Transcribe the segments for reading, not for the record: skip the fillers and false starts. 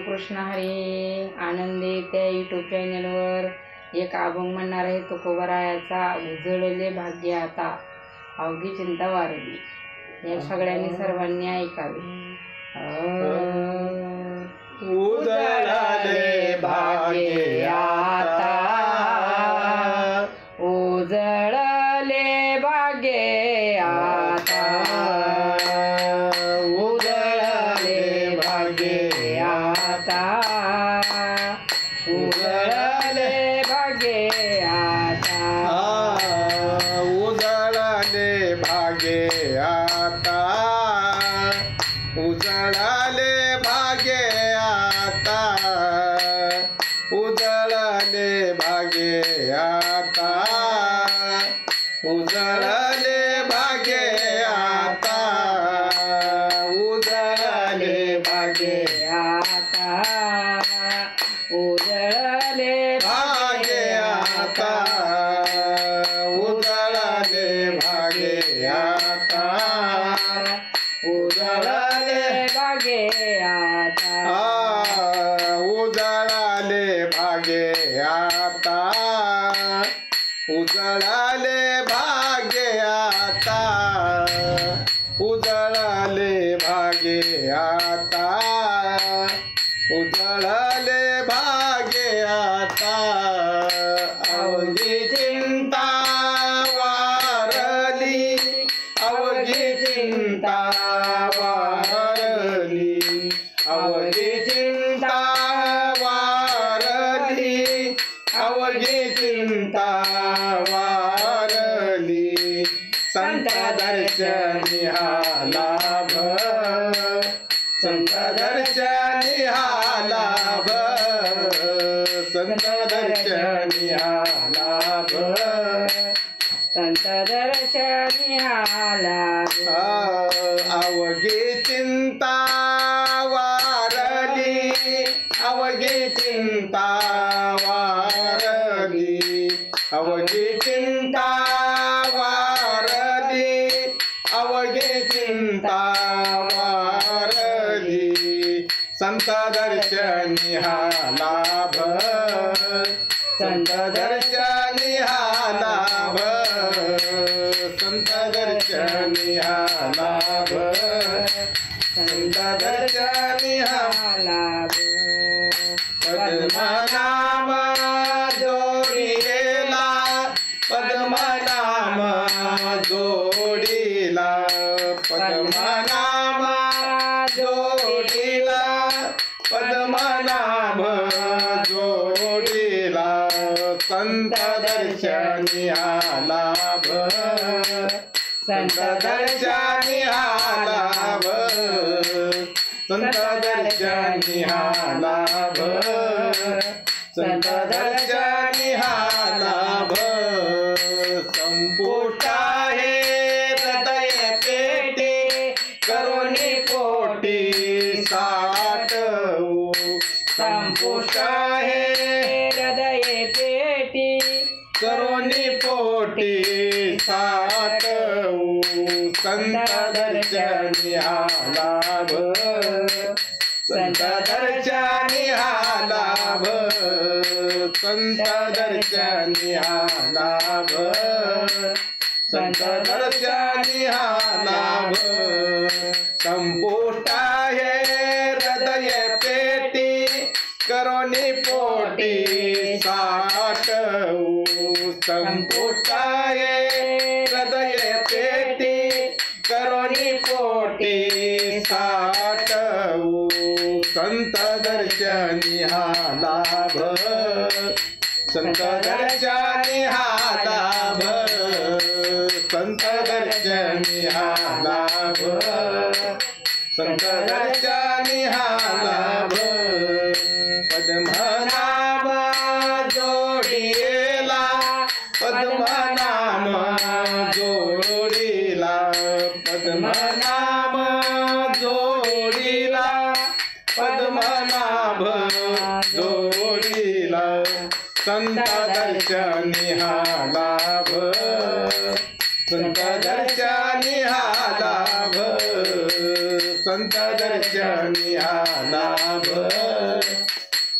कृष्ण हरी. आनंदी त्या यूट्यूब चॅनलवर एक अभंग म्हणणार आहे तुकोबरायाचा. उजळले भाग्य आता अवघी चिंता वारली. या सगळ्यांनी सर्वांनी ऐकावे. उजळले भाग्य आता, उजळले भाग्य आता, उजळले भाग्य आता, उजळले भाग्य आता, उजळले भाग्य आता, उजळले भाग्य आता, उजळले भाग्य आता, उजळले भाग्य आता, उजळले भाग्य आता, उजळले भाग्य आता, उजळले भाग्य आता, उजळले भाग्य आता, उजळले भाग्य आता, उजळले भाग्य आता, उजळले भाग्य आता, उजळले भाग्य आता, अवघी चिंता वारली, अवघी चिंता वारली, अवघी चिंता वारली, अवघी चिंता वारली. संत दर्शनी हा लाभ, संत दर्शनी हा लाभ, संत दर्शनी हा लाभ, संत दर्शनी हा लाभ. अवघी चिंता वारली, अवघी चिंता वारली, अवघी चिंता वारली, अवघी चिंता वारली. संत दर्शनी हा लाभ, संत दर्शनी हा लाभ, संत दर्शनी हा लाभ, संत दर्शनी हा लाभ. पद्मनाम जोडीला, पद्मनाम जोडीला, पद्मनाम जोडीला, पद्मनाभ जोडीला. संत दर्शनी हा लाभ, संत दर्शनी हा लाभ, संत दर्शनी हा लाभ, संत दर्शनी हा लाभ. संपुष्ट आहे हृदय पेटी, करुणी पोटी साठवू. संपुष्ट आहे हृदय पेटी, करुणी पोटी साठवू. संत दर्शनी हा लाभ, संत दर्शनी हा लाभ, संत दर्शनी हा लाभ, संत दर्शनी हा लाभ. संपुष्ट आहे हृदय पेटी, करुणी पोटी साठवू. संपुष्ट आहे हृदय पेटी, करुणी पोटी साठवू. संत दर्शनी हा लाभ, संत दर्शनी हा लाभ, संत दर्शनी हा लाभ, संत दर्शनी हा लाभ. पद्मनाम जोडीला, पद्मनाम जोडीला, पद्मनाम जोडीला, पद्मनाभ जोडीला. संत दर्शनी हा लाभ, संत दर्शनी हा लाभ, संत दर्शनी हा लाभ.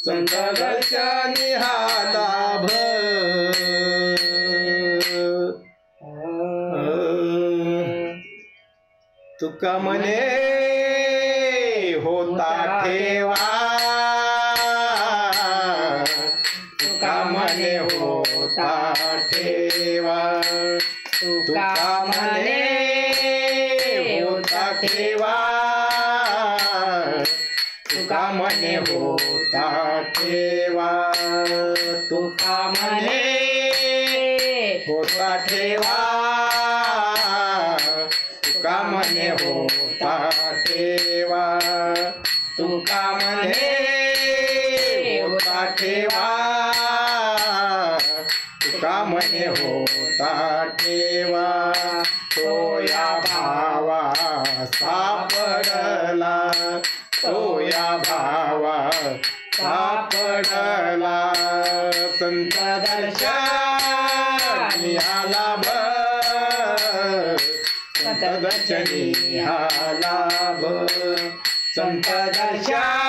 संत दर्शनी हा लाभ तुका म्हणे होता ठेवा तुका म्हणे होता ठेवा तुका म्हणे होता ठेवा तुका म्हणे होता ठेवा तुका म्हणे होता ठेवा तुका म्हणे होता ठेवा तुका म्हणे होता ठेवा तुका म्हणे होता ठेवा तो या भावा सापडला तो या भावा सापडला संत दर्शनी हा लाभ संत दर्शनी हा लाभ संत दर्शन